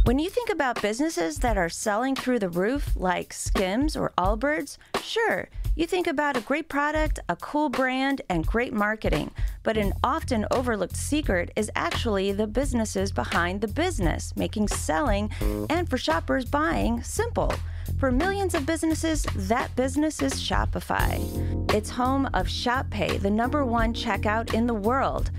When you think about businesses that are selling through the roof, like Skims or Allbirds, sure, you think about a great product, a cool brand, and great marketing. But an often overlooked secret is actually the businesses behind the business, making selling and for shoppers buying simple. For millions of businesses, that business is Shopify. It's home of ShopPay, the #1 checkout in the world.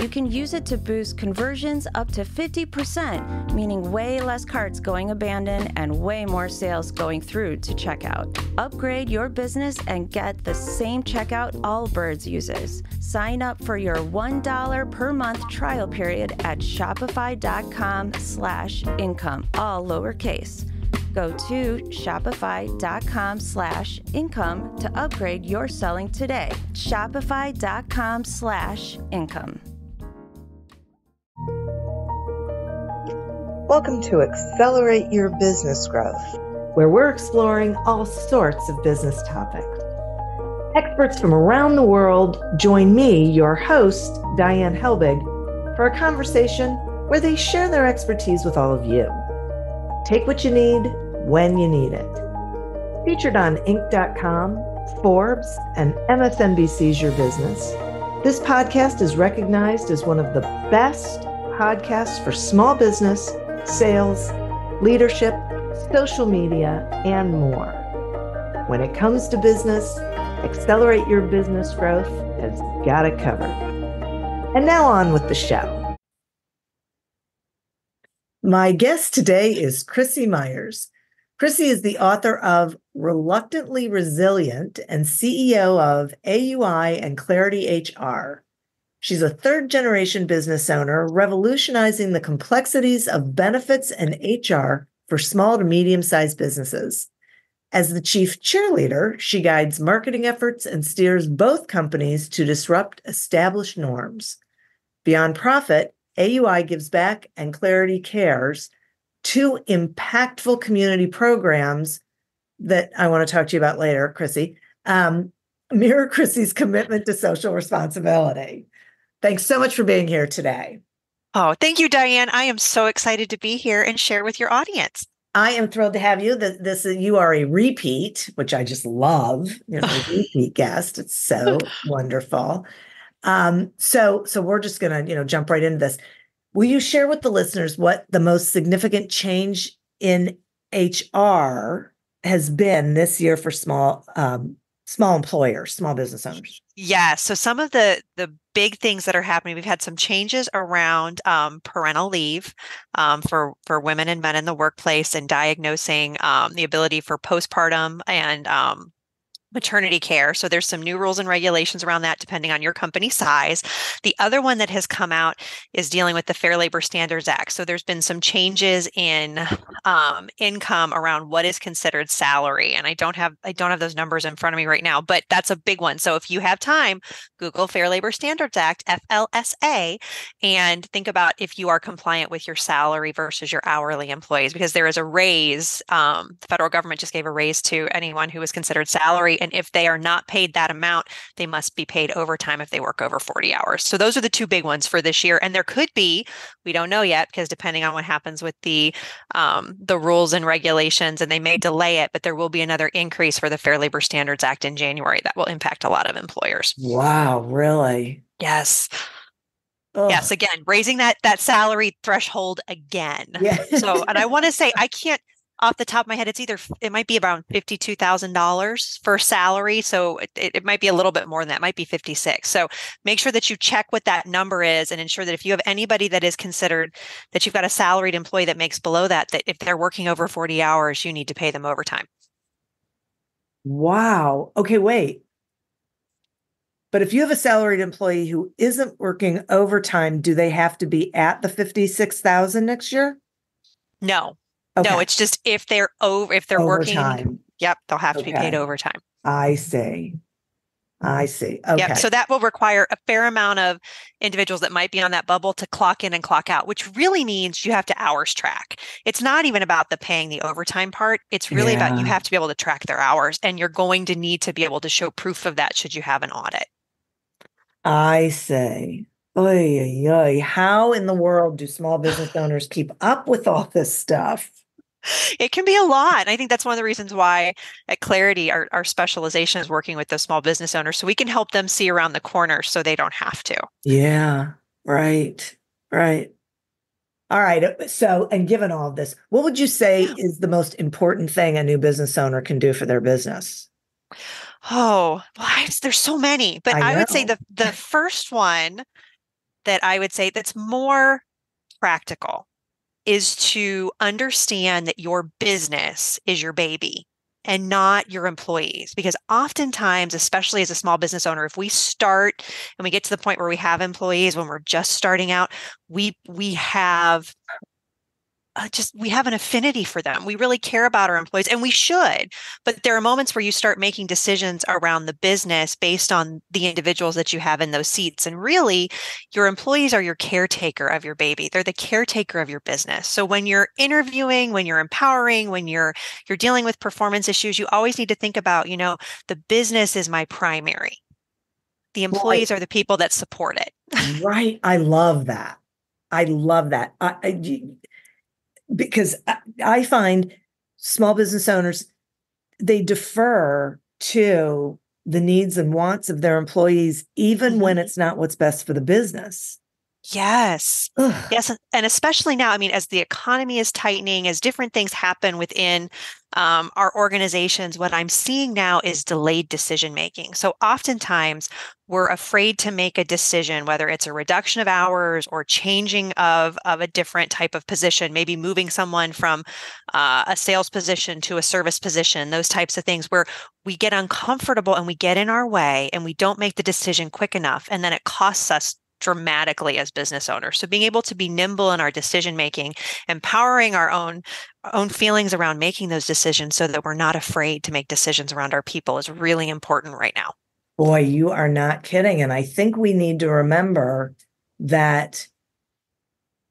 You can use it to boost conversions up to 50%, meaning way less carts going abandoned and way more sales going through to checkout. Upgrade your business and get the same checkout Allbirds uses. Sign up for your $1 per month trial period at shopify.com/income, all lowercase. Go to shopify.com/income to upgrade your selling today. Shopify.com/income. Welcome to Accelerate Your Business Growth, where we're exploring all sorts of business topics. Experts from around the world join me, your host, Diane Helbig, for a conversation where they share their expertise with all of you. Take what you need when you need it. Featured on Inc.com, Forbes, and MSNBC's Your Business, this podcast is recognized as one of the best podcasts for small business, sales, leadership, social media, and more. When it comes to business, Accelerate Your Business Growth has got it covered. And now on with the show. My guest today is Chrissy Myers. Chrissy is the author of Reluctantly Resilient and CEO of AUI and Clarity HR. She's a third-generation business owner, revolutionizing the complexities of benefits and HR for small to medium-sized businesses. As the chief cheerleader, she guides marketing efforts and steers both companies to disrupt established norms. Beyond profit, AUI gives back and Clarity cares, two impactful community programs that I want to talk to you about later, Chrissy, mirror Chrissy's commitment to social responsibility. Thanks so much for being here today. Oh, thank you, Diane. I am so excited to be here and share with your audience. I am thrilled to have you. You are a repeat, which I just love. You're a repeat guest. It's so wonderful. So we're just going to, jump right into this. Will you share with the listeners what the most significant change in HR has been this year for small employers, small business owners? Yeah. So some of the big things that are happening, we've had some changes around parental leave for women and men in the workplace, and diagnosing the ability for postpartum and maternity care. So there's some new rules and regulations around that depending on your company size. The other one that has come out is dealing with the Fair Labor Standards Act. So there's been some changes in income around what is considered salary. And I don't have those numbers in front of me right now, but that's a big one. So if you have time, Google Fair Labor Standards Act, FLSA, and think about if you are compliant with your salary versus your hourly employees, because there is a raise. The federal government just gave a raise to anyone who is considered salary. And if they are not paid that amount, they must be paid overtime if they work over 40 hours. So those are the two big ones for this year. And there could be, we don't know yet, because depending on what happens with the rules and regulations, and they may delay it, but there will be another increase for the Fair Labor Standards Act in January that will impact a lot of employers. Wow, really? Yes. Ugh. Yes. Again, raising that salary threshold again. Yeah. And I want to say, I can't, off the top of my head, it might be around $52,000 for salary. So it might be a little bit more than that. It might be 56. So make sure that you check what that number is, and ensure that if you have anybody that is considered that you've got a salaried employee that makes below that if they're working over 40 hours, you need to pay them overtime. Wow. Okay, wait. But if you have a salaried employee who isn't working overtime, do they have to be at the 56,000 next year? No. Okay. No, it's just if they're overtime. working, yep, they'll have to be paid overtime. I see. Okay. Yep. So that will require a fair amount of individuals that might be on that bubble to clock in and clock out, which really means you have to hours track. It's not even about the paying the overtime part. It's really about you have to be able to track their hours, and you're going to need to be able to show proof of that should you have an audit. I see. Oy, oy, oy. How in the world do small business owners keep up with all this stuff? It can be a lot. And I think that's one of the reasons why at Clarity, our specialization is working with those small business owners so we can help them see around the corner so they don't have to. Yeah, right, right. All right. So, and given all of this, what would you say is the most important thing a new business owner can do for their business? Oh, well, there's so many, but I I would say know. the first one that I would say that's more practical is to understand that your business is your baby and not your employees. Because oftentimes, especially as a small business owner, if we start and we get to the point where we have employees when we're just starting out, we have we have an affinity for them. We really care about our employees and we should. But there are moments where you start making decisions around the business based on the individuals that you have in those seats. And really, your employees are your caretaker of your baby. They're the caretaker of your business. So when you're interviewing, when you're empowering, when you're dealing with performance issues, you always need to think about, the business is my primary. The Boy, employees are the people that support it. right. I love that. I love that. Because I find small business owners, they defer to the needs and wants of their employees, even when it's not what's best for the business. Yes. Ugh. Yes. And especially now, I mean, as the economy is tightening, as different things happen within our organizations, what I'm seeing now is delayed decision making. So oftentimes we're afraid to make a decision, whether it's a reduction of hours or changing of a different type of position, maybe moving someone from a sales position to a service position, those types of things where we get uncomfortable and we get in our way and we don't make the decision quick enough. And then it costs us dramatically as business owners. So being able to be nimble in our decision making, empowering our own feelings around making those decisions so that we're not afraid to make decisions around our people is really important right now. Boy, you are not kidding. And I think we need to remember that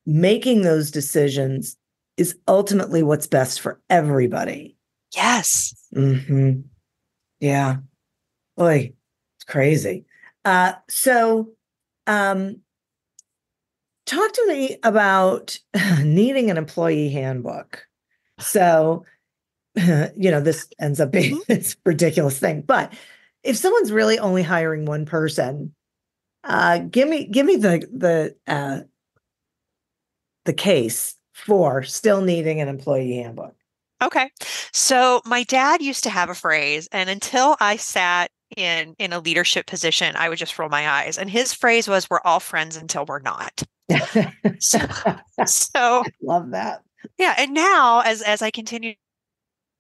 making those decisions is ultimately what's best for everybody. Yes. Mm-hmm. Yeah. Boy, it's crazy. So talk to me about needing an employee handbook. So, this ends up being this ridiculous thing. But if someone's really only hiring one person, give me the case for still needing an employee handbook. Okay. So my dad used to have a phrase, and until I sat in a leadership position, I would just roll my eyes. And his phrase was, "We're all friends until we're not." So, so Love that. yeah. And now as I continue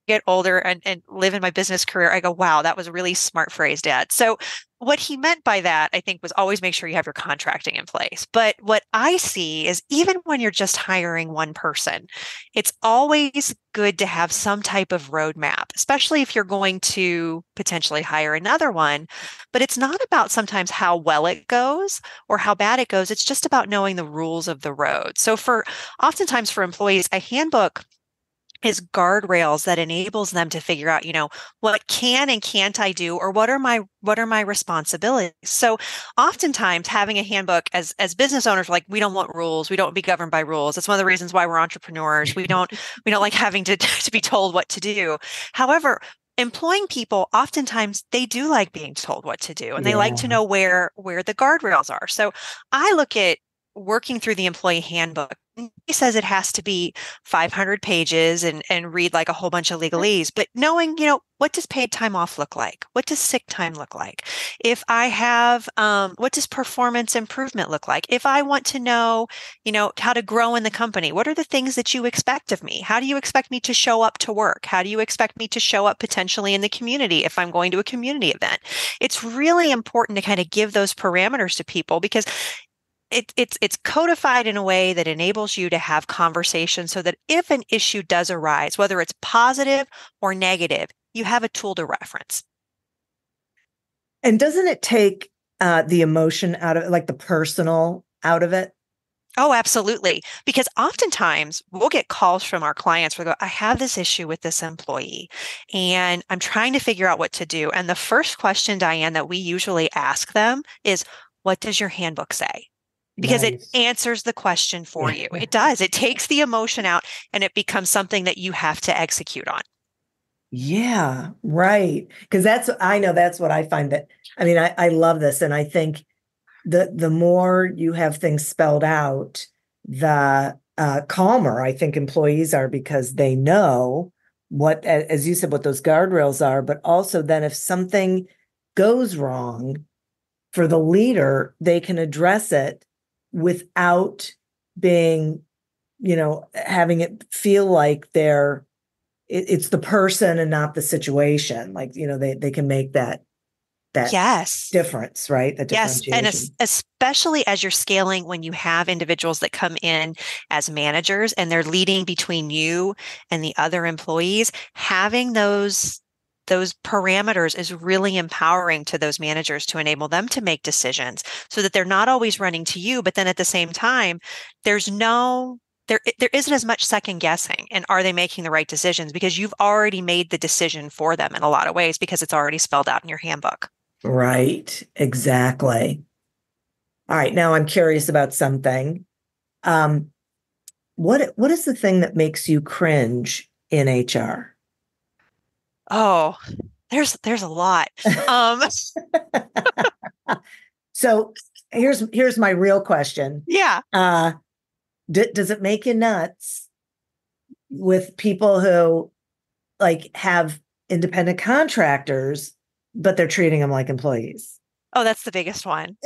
get older and live in my business career, I go, wow, that was a really smart phrase, Dad. So what he meant by that, I think, was always make sure you have your contracting in place. But what I see is even when you're just hiring one person, it's always good to have some type of roadmap, especially if you're going to potentially hire another one. But it's not about sometimes how well it goes or how bad it goes. It's just about knowing the rules of the road. So oftentimes for employees, a handbook is guardrails that enables them to figure out, what can and can't I do, or what are my responsibilities. So oftentimes having a handbook as business owners, like we don't want rules, we don't be governed by rules. That's one of the reasons why we're entrepreneurs. We don't like having to to be told what to do. However, employing people, oftentimes they do like being told what to do and they like to Yeah. know where the guardrails are. So I look at working through the employee handbook. He says it has to be 500 pages and read like a whole bunch of legalese, but knowing, what does paid time off look like? What does sick time look like? If I have, what does performance improvement look like? If I want to know, how to grow in the company, what are the things that you expect of me? How do you expect me to show up to work? How do you expect me to show up potentially in the community if I'm going to a community event? It's really important to kind of give those parameters to people because it's codified in a way that enables you to have conversations so that if an issue does arise, whether it's positive or negative, you have a tool to reference. And doesn't it take the emotion out of it, like the personal out of it? Oh, absolutely. Because oftentimes we'll get calls from our clients where they go, I have this issue with this employee and I'm trying to figure out what to do. And the first question, Diane, that we usually ask them is, what does your handbook say? because it Nice. answers the question for Yeah. you. It does. It takes the emotion out and it becomes something that you have to execute on. Yeah, right. Because I know that's what I find that, I mean, I love this. And I think the more you have things spelled out, the calmer I think employees are because they know what, as you said, what those guardrails are. But also then if something goes wrong for the leader, they can address it without being, having it feel like it's the person and not the situation. Like, they can make that Yes. difference, right? The Yes. And differentiation. especially as you're scaling, when you have individuals that come in as managers and they're leading between you and the other employees, having those parameters is really empowering to those managers to enable them to make decisions so that they're not always running to you. But then at the same time, there's no there isn't as much second guessing. And are they making the right decisions? Because you've already made the decision for them in a lot of ways because it's already spelled out in your handbook. Right. Exactly. All right. Now I'm curious about something. Um, what is the thing that makes you cringe in HR? Oh, there's a lot. Um, So here's my real question. yeah. Does it make you nuts with people who like have independent contractors, but they're treating them like employees? Oh, that's the biggest one.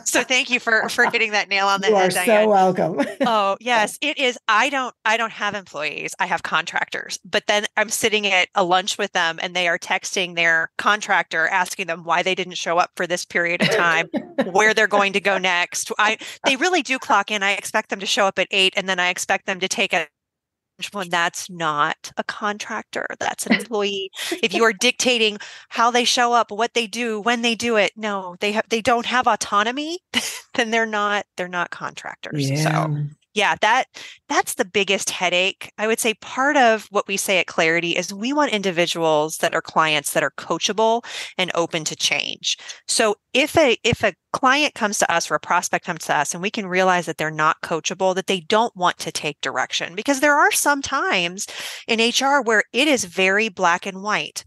So thank you for hitting that nail on the You are head, so Diane. welcome. Oh, yes, it is. I don't have employees. I have contractors. But then I'm sitting at a lunch with them and they are texting their contractor asking them why they didn't show up for this period of time, where they're going to go next. They really do clock in. I expect them to show up at 8 and then I expect them to take a one. That's not a contractor. That's an employee. If you are dictating how they show up, what they do, when they do it, no, they don't have autonomy, then they're not contractors. So Yeah. yeah, that's the biggest headache. I would say part of what we say at Clarity is we want individuals that are clients that are coachable and open to change. So if a client comes to us or a prospect comes to us and we can realize that they're not coachable, that they don't want to take direction, because there are some times in HR where it is very black and white.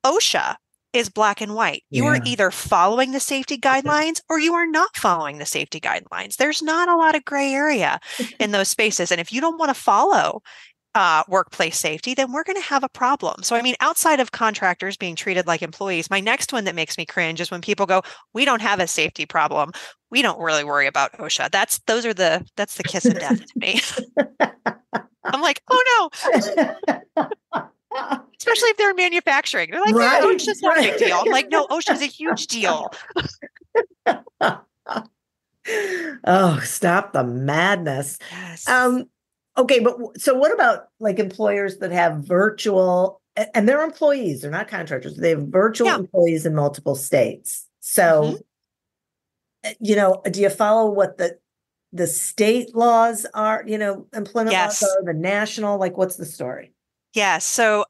OSHA is black and white. You are Yeah. either following the safety guidelines or you are not following the safety guidelines. There's not a lot of gray area in those spaces. And if you don't want to follow workplace safety, then we're going to have a problem. So, I mean, outside of contractors being treated like employees, my next one that makes me cringe is when people go, "We don't have a safety problem. We don't really worry about OSHA." That's the kiss of death to me. I'm like, oh no. Especially if they're in manufacturing. They're like, Right, OSHA's not a big right. deal. I'm like, no, OSHA's a huge deal. Oh, stop the madness. Yes. Okay, but so what about like employers that have virtual and they're employees, they're not contractors. They have virtual Yeah. employees in multiple states. So, do you follow what the state laws are, employment laws Yes. are, the national, like what's the story? Yeah. So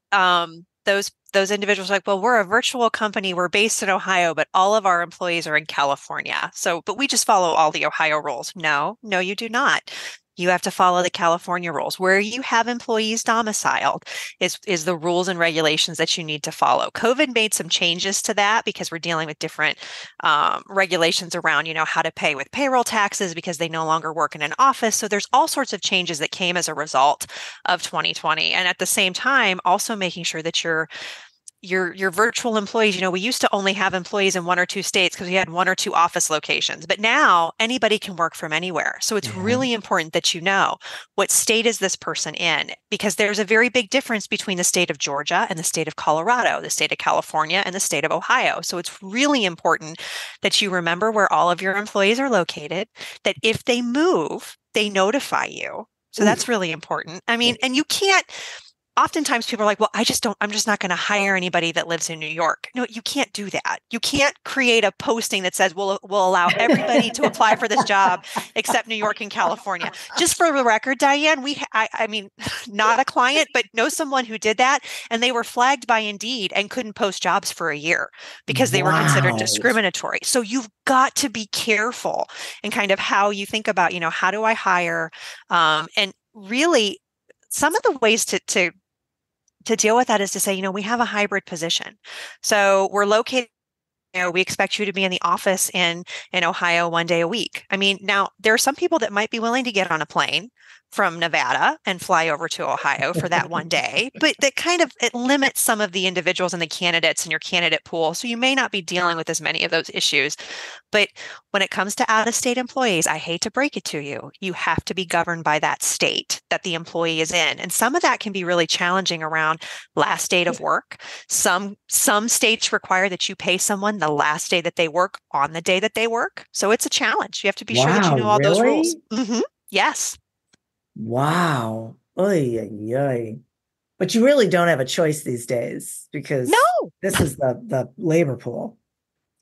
those individuals are like, well, we're a virtual company. We're based in Ohio, but all of our employees are in California. So, but we just follow all the Ohio rules. No, you do not. You have to follow the California rules. Where you have employees domiciled is the rules and regulations that you need to follow. COVID made some changes to that because we're dealing with different regulations around, how to pay with payroll taxes because they no longer work in an office. So there's all sorts of changes that came as a result of 2020. And at the same time, also making sure that your virtual employees, we used to only have employees in 1 or 2 states because we had 1 or 2 office locations, but now anybody can work from anywhere. So it's really important that you know what state is this person in, because there's a very big difference between the state of Georgia and the state of Colorado, the state of California and the state of Ohio. So it's really important that you remember where all of your employees are located, that if they move, they notify you. So that's really important. I mean, and you can't oftentimes people are like, well, I'm just not going to hire anybody that lives in New York. No, you can't do that. You can't create a posting that says, we'll allow everybody to apply for this job except New York and California. Just for the record, Diane, I mean, not a client, but know someone who did that, and they were flagged by Indeed and couldn't post jobs for a year because they were considered discriminatory. So you've got to be careful in kind of how you think about, how do I hire? And really, some of the ways to deal with that is to say, we have a hybrid position. So we're located, we expect you to be in the office in Ohio 1 day a week. I mean, now there are some people that might be willing to get on a plane from Nevada and fly over to Ohio for that 1 day, but that kind of, it limits some of the individuals and the candidates in your candidate pool. So you may not be dealing with as many of those issues. But when it comes to out-of-state employees, I hate to break it to you, you have to be governed by that state that the employee is in. And some of that can be really challenging around last date of work. Some states require that you pay someone the last day that they work on the day that they work. So it's a challenge. You have to be sure that you know all those rules. Yes. Wow. Oy, oy, oy. But you really don't have a choice these days because this is the labor pool.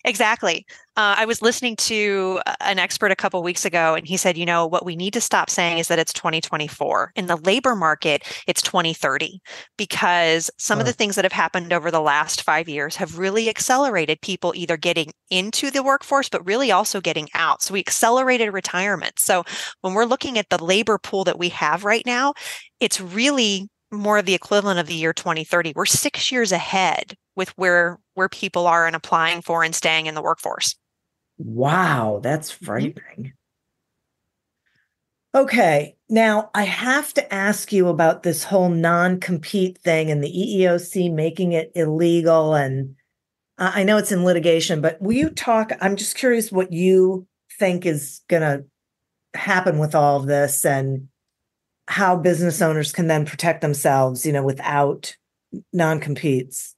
Exactly. I was listening to an expert a couple of weeks ago, and he said, what we need to stop saying is that it's 2024. In the labor market, it's 2030, because some of the things that have happened over the last 5 years have really accelerated people either getting into the workforce, but really also getting out. So we accelerated retirement. So when we're looking at the labor pool that we have right now, it's really more of the equivalent of the year 2030. We're 6 years ahead with where people are and applying for and staying in the workforce. Wow, that's frightening. Okay, now I have to ask you about this whole non-compete thing and the EEOC making it illegal. And I know it's in litigation, but will you talk? I'm just curious what you think is going to happen with all of this and how business owners can then protect themselves, without non-competes.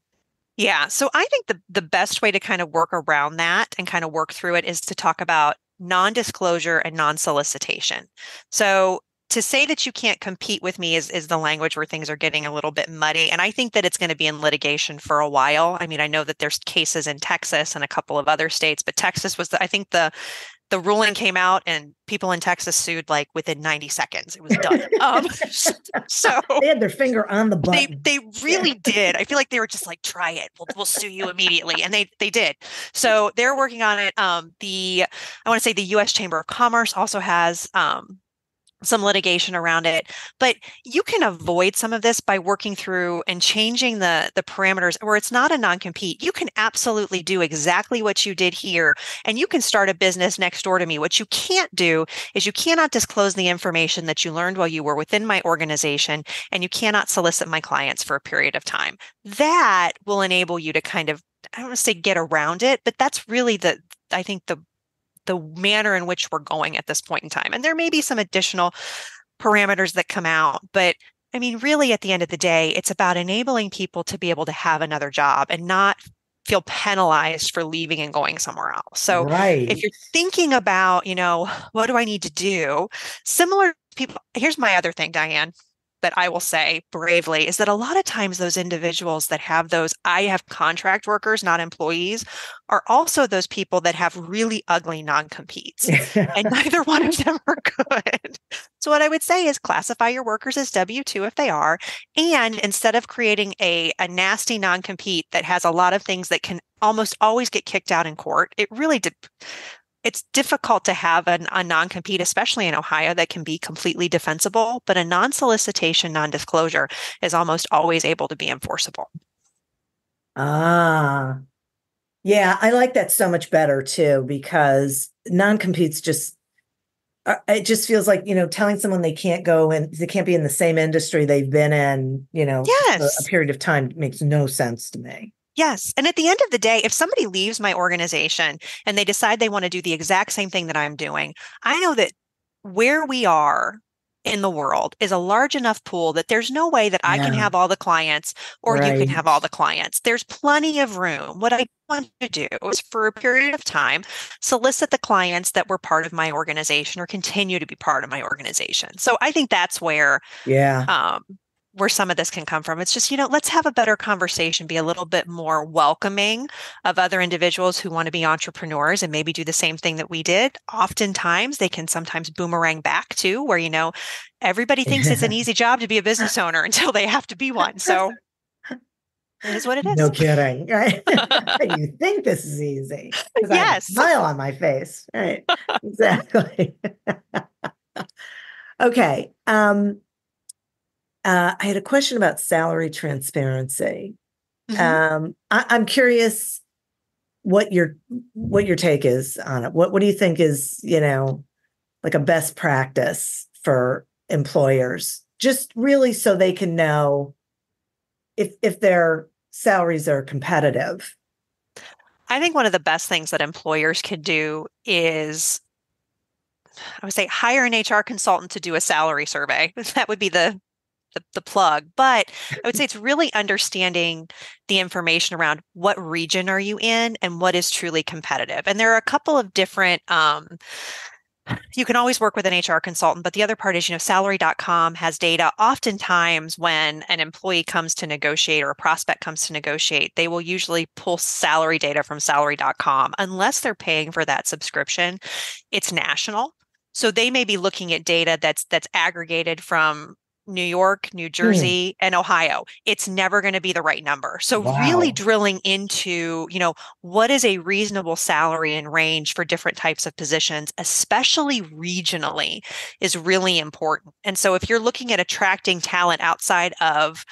Yeah. So I think the best way to kind of work around that and kind of work through it is to talk about non-disclosure and non-solicitation. So to say that you can't compete with me is the language where things are getting a little bit muddy. And I think that it's going to be in litigation for a while. I mean, I know that there's cases in Texas and a couple of other states, but Texas was, I think the ruling came out and people in Texas sued like within 90 seconds. It was done. So they had their finger on the button. They really did. I feel like they were just like, try it. We'll sue you immediately. And they did. So they're working on it. I want to say the U.S. Chamber of Commerce also has some litigation around it, but you can avoid some of this by working through and changing the parameters where it's not a non-compete. You can absolutely do exactly what you did here, and you can start a business next door to me. What you can't do is you cannot disclose the information that you learned while you were within my organization, and you cannot solicit my clients for a period of time. That will enable you to kind of, I don't want to say get around it, but that's really I think the manner in which we're going at this point in time. And there may be some additional parameters that come out, but I mean, really at the end of the day, it's about enabling people to be able to have another job and not feel penalized for leaving and going somewhere else. So if you're thinking about, what do I need to do? Similar people, here's my other thing, Diane, that I will say bravely is that a lot of times those individuals that have those, I have contract workers, not employees, are also those people that have really ugly non-competes. And neither one of them are good. So what I would say is classify your workers as W-2 if they are. And instead of creating a nasty non-compete that has a lot of things that can almost always get kicked out in court, it's difficult to have a non-compete, especially in Ohio, that can be completely defensible, but a non-solicitation, non-disclosure is almost always able to be enforceable. Yeah, I like that so much better too, because non-competes it just feels like, telling someone they can't go and they can't be in the same industry they've been in, Yes. a period of time makes no sense to me. Yes. And at the end of the day, if somebody leaves my organization and they decide they want to do the exact same thing that I'm doing, I know that where we are in the world is a large enough pool that there's no way that I can have all the clients or you can have all the clients. There's plenty of room. What I want to do is for a period of time, solicit the clients that were part of my organization or continue to be part of my organization. So I think that's where where some of this can come from. It's just, let's have a better conversation, be a little bit more welcoming of other individuals who want to be entrepreneurs and maybe do the same thing that we did. Oftentimes, they can sometimes boomerang back too, where, everybody thinks it's an easy job to be a business owner until they have to be one. So it is what it is. No kidding, right? You think this is easy because I have a Yes. smile on my face, right? Exactly. Okay. I had a question about salary transparency. I'm curious what your take is on it. What do you think is, like a best practice for employers, just really so they can know if their salaries are competitive? I think one of the best things that employers could do is, I would say, hire an HR consultant to do a salary survey. That would be the plug. But I would say it's really understanding the information around what region are you in and what is truly competitive. And there are a couple of different, you can always work with an HR consultant, but the other part is, salary.com has data. Oftentimes when an employee comes to negotiate or a prospect comes to negotiate, they will usually pull salary data from salary.com. Unless they're paying for that subscription, it's national. So they may be looking at data that's aggregated from New York, New Jersey, and Ohio. It's never going to be the right number. So really drilling into, what is a reasonable salary and range for different types of positions, especially regionally, is really important. And so if you're looking at attracting talent outside of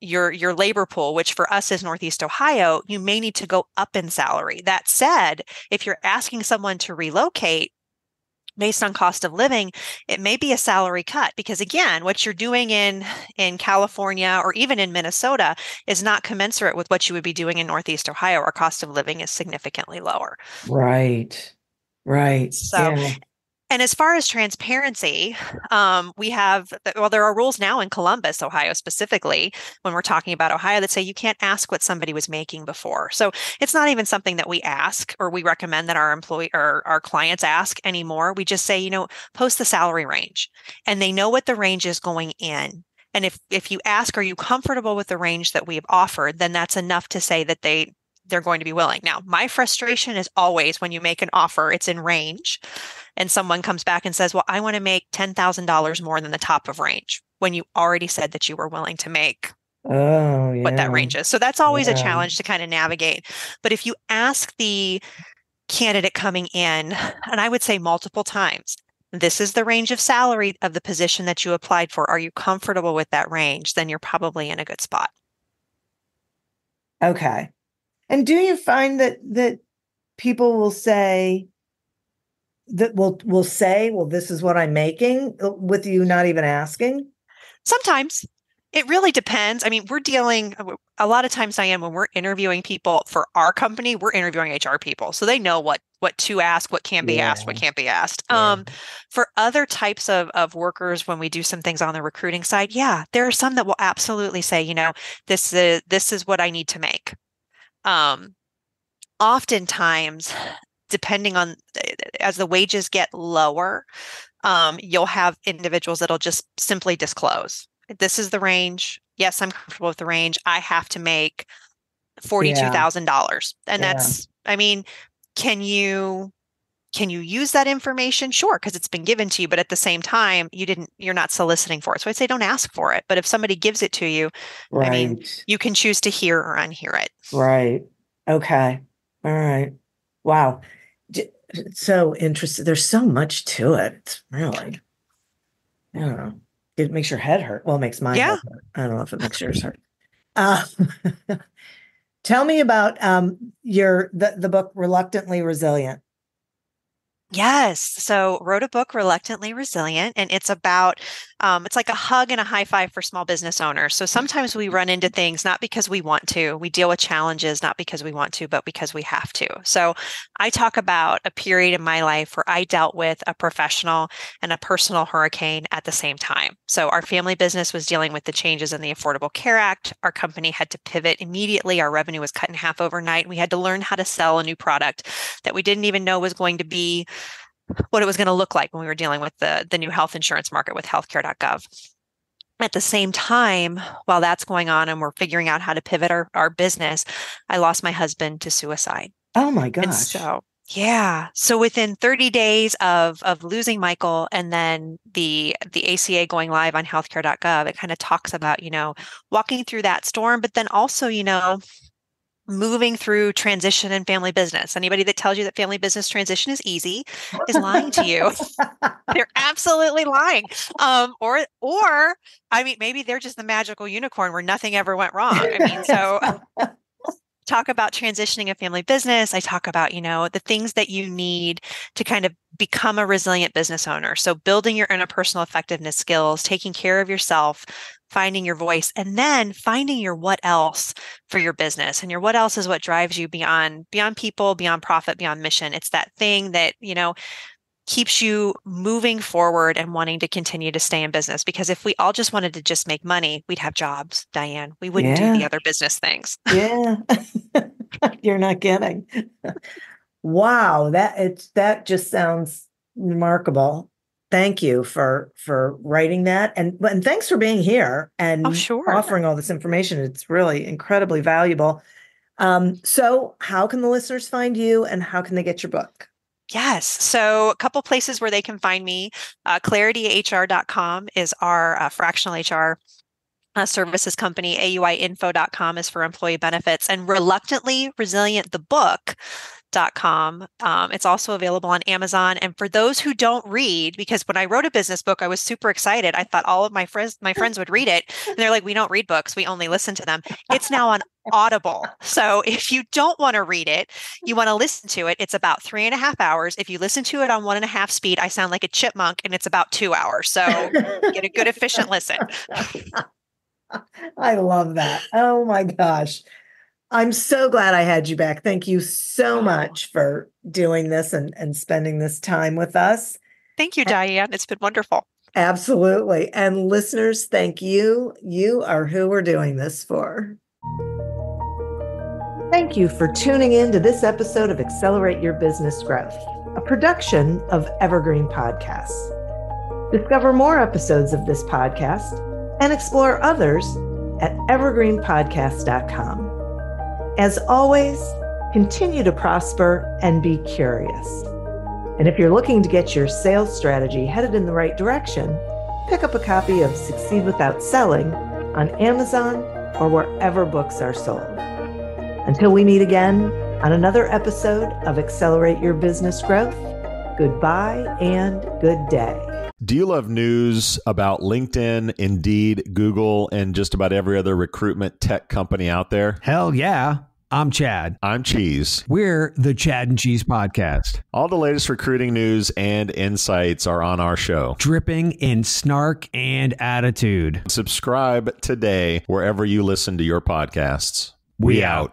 your labor pool, which for us is Northeast Ohio, you may need to go up in salary. That said, if you're asking someone to relocate, based on cost of living, it may be a salary cut because, again, what you're doing in California or even in Minnesota is not commensurate with what you would be doing in Northeast Ohio. Our cost of living is significantly lower. Right. So, and as far as transparency, there are rules now in Columbus, Ohio, specifically when we're talking about Ohio that say you can't ask what somebody was making before. So it's not even something that we ask or we recommend that our employee or our clients ask anymore. We just say, post the salary range, and they know what the range is going in. And if you ask, are you comfortable with the range that we've offered, then that's enough to say that they're going to be willing. Now, my frustration is always when you make an offer, it's in range, and someone comes back and says, well, I want to make $10,000 more than the top of range, when you already said that you were willing to make what that range is. So that's always a challenge to kind of navigate. But if you ask the candidate coming in, and I would say multiple times, this is the range of salary of the position that you applied for. Are you comfortable with that range? Then you're probably in a good spot. Okay. And do you find that people will say will say, well, this is what I'm making, with you not even asking? Sometimes. It really depends. I mean, we're dealing a lot of times, Diane, when we're interviewing people for our company, we're interviewing HR people. So they know what to ask, what can be asked, what can't be asked. For other types of workers, when we do some things on the recruiting side, there are some that will absolutely say, this is what I need to make. Oftentimes, depending on, as the wages get lower, you'll have individuals that'll just simply disclose. This is the range. Yes, I'm comfortable with the range. I have to make $42,000. And that's, I mean, can you use that information? Sure, because it's been given to you, but at the same time, you're not soliciting for it. So I'd say don't ask for it. But if somebody gives it to you, I mean, you can choose to hear or unhear it. Right. Okay. All right. Wow. It's so interesting. There's so much to it. It's really, I don't know. It makes your head hurt. Well, it makes my head hurt. I don't know if it makes yours hurt. Tell me about the book Reluctantly Resilient. Yes. So wrote a book, Reluctantly Resilient, and it's about, it's like a hug and a high five for small business owners. So sometimes we run into things not because we want to. We deal with challenges not because we want to, but because we have to. So I talk about a period in my life where I dealt with a professional and a personal hurricane at the same time. So our family business was dealing with the changes in the Affordable Care Act. Our company had to pivot immediately. Our revenue was cut in half overnight. We had to learn how to sell a new product that we didn't even know was going to be what it was going to look like when we were dealing with the new health insurance market with healthcare.gov. At the same time, while that's going on and we're figuring out how to pivot our business, I lost my husband to suicide. Oh my And gosh. so, yeah. So within 30 days of losing Michael and then the ACA going live on healthcare.gov, it kind of talks about, walking through that storm, but then also, moving through transition and family business. Anybody that tells you that family business transition is easy is lying to you. They're absolutely lying. Or I mean, maybe they're just the magical unicorn where nothing ever went wrong. I mean, so talk about transitioning a family business. I talk about, the things that you need to kind of become a resilient business owner. So building your interpersonal effectiveness skills, taking care of yourself, finding your voice, and then finding your what else for your business. And your what else is what drives you beyond people, beyond profit, beyond mission. It's that thing that, keeps you moving forward and wanting to continue to stay in business. Because if we all just wanted to just make money, we'd have jobs, Diane. We wouldn't do the other business things. Yeah. You're not kidding. Wow. That just sounds remarkable. Thank you for writing that. And thanks for being here and offering all this information. It's really incredibly valuable. So how can the listeners find you and how can they get your book? Yes. So a couple places where they can find me. ClarityHR.com is our fractional HR services company. AUIinfo.com is for employee benefits. And Reluctantly Resilient, the book.com. It's also available on Amazon. And for those who don't read, because when I wrote a business book, I was super excited. I thought all of my friends would read it. And they're like, we don't read books. We only listen to them. It's now on Audible. So if you don't want to read it, you want to listen to it. It's about 3.5 hours. If you listen to it on 1.5 speed, I sound like a chipmunk and it's about 2 hours. So get a good, efficient listen. I love that. Oh my gosh. I'm so glad I had you back. Thank you so much for doing this and spending this time with us. Thank you, Diane. It's been wonderful. Absolutely. And listeners, thank you. You are who we're doing this for. Thank you for tuning in to this episode of Accelerate Your Business Growth, a production of Evergreen Podcasts. Discover more episodes of this podcast and explore others at evergreenpodcast.com. As always, continue to prosper and be curious. And if you're looking to get your sales strategy headed in the right direction, pick up a copy of Succeed Without Selling on Amazon or wherever books are sold. Until we meet again on another episode of Accelerate Your Business Growth, goodbye and good day. Do you love news about LinkedIn, Indeed, Google, and just about every other recruitment tech company out there? Hell yeah. I'm Chad. I'm Cheese. We're the Chad and Cheese Podcast. All the latest recruiting news and insights are on our show. Dripping in snark and attitude. Subscribe today wherever you listen to your podcasts. We out.